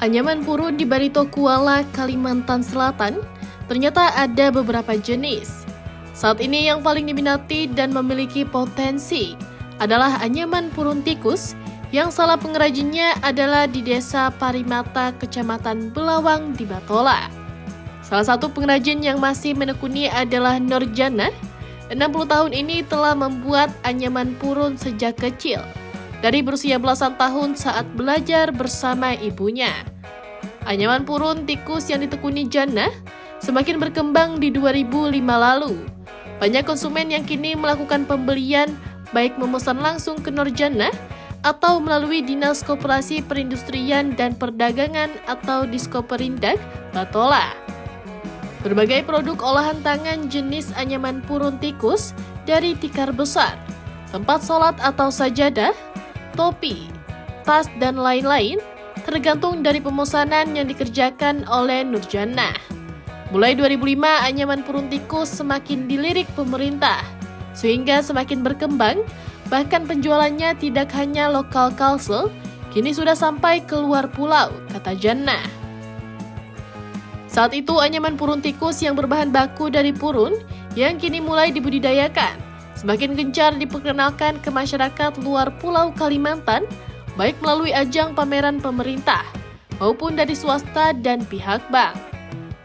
Anyaman purun di Barito Kuala, Kalimantan Selatan ternyata ada beberapa jenis. Saat ini yang paling diminati dan memiliki potensi adalah anyaman purun tikus yang salah pengrajinnya adalah di Desa Parimata, Kecamatan Belawang di Batola. Salah satu pengrajin yang masih menekuni adalah Nurjana. 60 tahun ini telah membuat anyaman purun sejak kecil, dari berusia belasan tahun saat belajar bersama ibunya. Anyaman purun tikus yang ditekuni Jannah semakin berkembang di 2005 lalu. Banyak konsumen yang kini melakukan pembelian baik memesan langsung ke Nurjana atau melalui Dinas Koperasi Perindustrian dan Perdagangan atau Diskoperindak Batola. Berbagai produk olahan tangan jenis anyaman purun tikus dari tikar besar, tempat sholat atau sajadah, topi, tas, dan lain-lain tergantung dari pemesanan yang dikerjakan oleh Nurjana. Mulai 2005, anyaman purun tikus semakin dilirik pemerintah, sehingga semakin berkembang, bahkan penjualannya tidak hanya lokal Kalsel, kini sudah sampai ke luar pulau, kata Jannah. Saat itu, anyaman purun tikus yang berbahan baku dari purun yang kini mulai dibudidayakan semakin gencar diperkenalkan ke masyarakat luar pulau Kalimantan, baik melalui ajang pameran pemerintah maupun dari swasta dan pihak bank.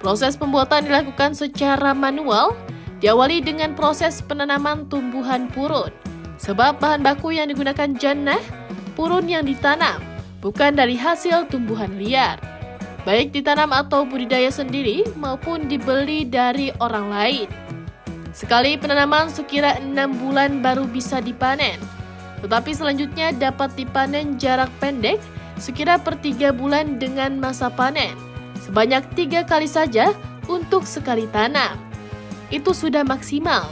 Proses pembuatan dilakukan secara manual, diawali dengan proses penanaman tumbuhan purun. Sebab bahan baku yang digunakan Jannah, purun yang ditanam, bukan dari hasil tumbuhan liar. Baik ditanam atau budidaya sendiri maupun dibeli dari orang lain. Sekali penanaman sekira 6 bulan baru bisa dipanen. Tetapi selanjutnya dapat dipanen jarak pendek sekira per 3 bulan dengan masa panen sebanyak 3 kali saja untuk sekali tanam. Itu sudah maksimal.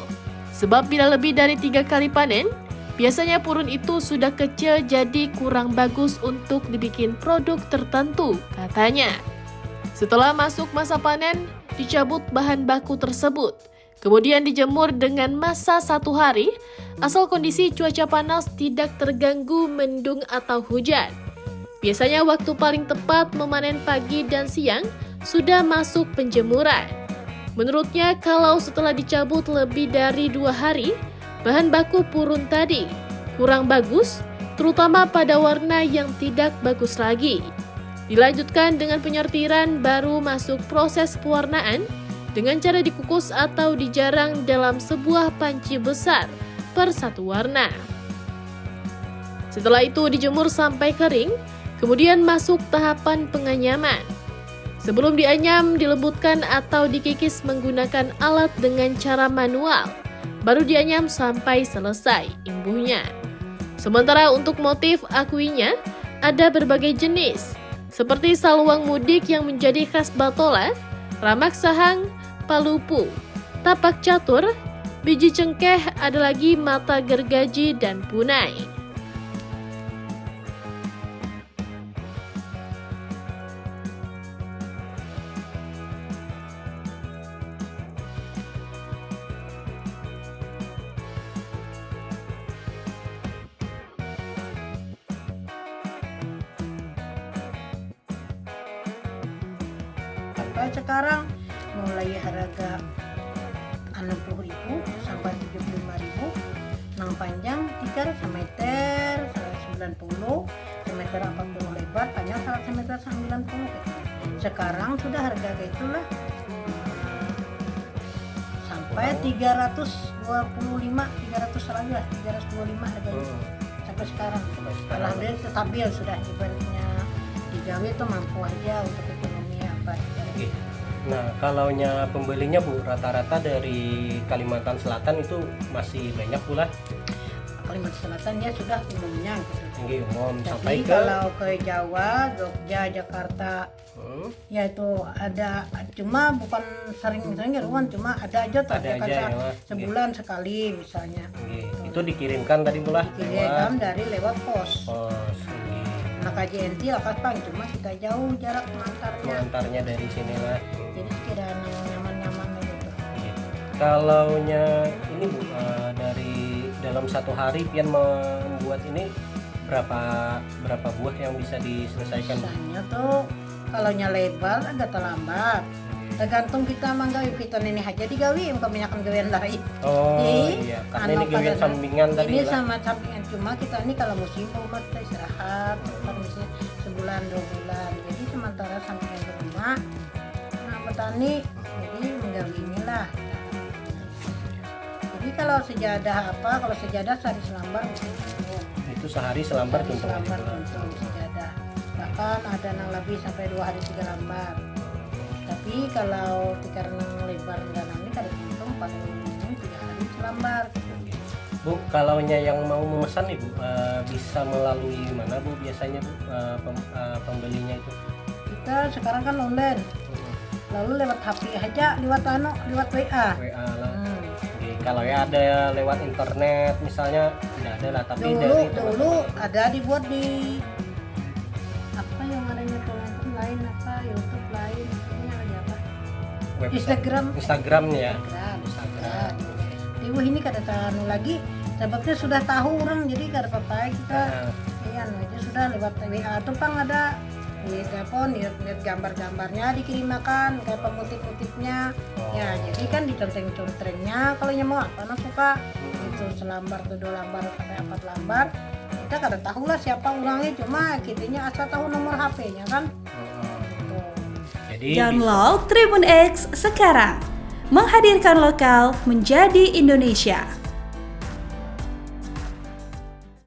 Sebab bila lebih dari 3 kali panen, biasanya purun itu sudah kecil jadi kurang bagus untuk dibikin produk tertentu, katanya. Setelah masuk masa panen, dicabut bahan baku tersebut. Kemudian dijemur dengan masa 1 hari, asal kondisi cuaca panas tidak terganggu mendung atau hujan. Biasanya waktu paling tepat memanen pagi dan siang sudah masuk penjemuran. Menurutnya, kalau setelah dicabut lebih dari 2 hari, bahan baku purun tadi kurang bagus, terutama pada warna yang tidak bagus lagi. Dilanjutkan dengan penyortiran, baru masuk proses pewarnaan dengan cara dikukus atau dijarang dalam sebuah panci besar per satu warna. Setelah itu dijemur sampai kering, kemudian masuk tahapan penganyaman. Sebelum dianyam, dilembutkan atau dikikis menggunakan alat dengan cara manual. Baru dianyam sampai selesai imbuhnya. Sementara untuk motif akuinya, ada berbagai jenis, seperti saluang mudik yang menjadi khas Batola, ramak sahang, palupu, tapak catur, biji cengkeh, ada lagi mata gergaji dan punai. Sampai sekarang mulai harga 60.000 sampai 75.000. Nang panjang 3 cm, 90 cm 40 lebar, panjang 1 cm 90. Sekarang sudah harga itulah sampai 325, 300 lagi lah, 325 harganya. Sampai sekarang. Alhamdulillah stabil sudah, ibaratnya digawe itu mampu aja untuk ekonomi apa. Nah, kalaunya pembelinya Bu, rata-rata dari Kalimantan Selatan itu masih banyak pula. Kalimantan Selatan ya sudah umumnya gitu. Tinggi umum sampai Tapi ke kalau ke Jawa, Jogja, Jakarta, ya itu ada, cuma bukan sering-sering ya, cuma ada aja tuh, Ada aja, ya, Mas. sebulan sekali misalnya. itu dikirimkan tadi pula Dikirim dari lewat pos. pos. Nah KJNT Lakas Pang, cuma kita jauh jarak Mengantarnya dari sini lah. jadi sekira nyaman-nyaman gitu. Kalaunya ini Bu, dari dalam satu hari pian membuat ini berapa buah yang bisa diselesaikan? Biasanya tuh Kalau nya lebar agak terlambat. Tergantung kita manggawi kita ini aja digawi kebanyakan gawean lain. Oh Jadi, iya, karena ini gawean pada- sampingan tadi Ini lah. sama sampingan, cuma kita ini kalau musim rumah kita istirahat, kan misalnya sebulan 2 bulan. Jadi sementara sampingan di rumah, nah petani jadi menggawi inilah. Jadi kalau sejadah sehari selambar Itu sehari selambar Sehari tuntung selambar aja. tuntung sejadah. Bahkan ada yang lebih sampai 2 hari 3 lembar. Tapi kalau karena lebar dan ini kada tuntung paling minimum 3 hari selambar. Bu, kalau yang mau memesan Ibu bisa melalui mana Bu biasanya Bu pembelinya itu? Kita sekarang kan online, lalu lewat HP aja, lewat WA. WA lah. Oke, kalau ya ada lewat internet misalnya tidak ada lah, tapi Dulu ada dibuat di apa yang adanya telepon lain apa YouTube lain, ini ada apa? website. Instagramnya ya. Instagram. Ibu ini kada tahu lagi, sebabnya sudah tahu orang jadi kada apa-apa kita. Iya, aja sudah lewat WA tuh pang ada di telepon, lihat gambar-gambarnya dikirimkan kayak pemutih-putihnya. Ya, jadi kan diconteng-contengnya kalau yang mau apa nak suka. Itu selambar tuh 2 lembar sampai 4 lembar. Kita kada tahu lah siapa orangnya, cuma kitanya asal tahu nomor HP-nya kan. Tuh. Jadi Download Tribun X sekarang. Menghadirkan lokal menjadi Indonesia.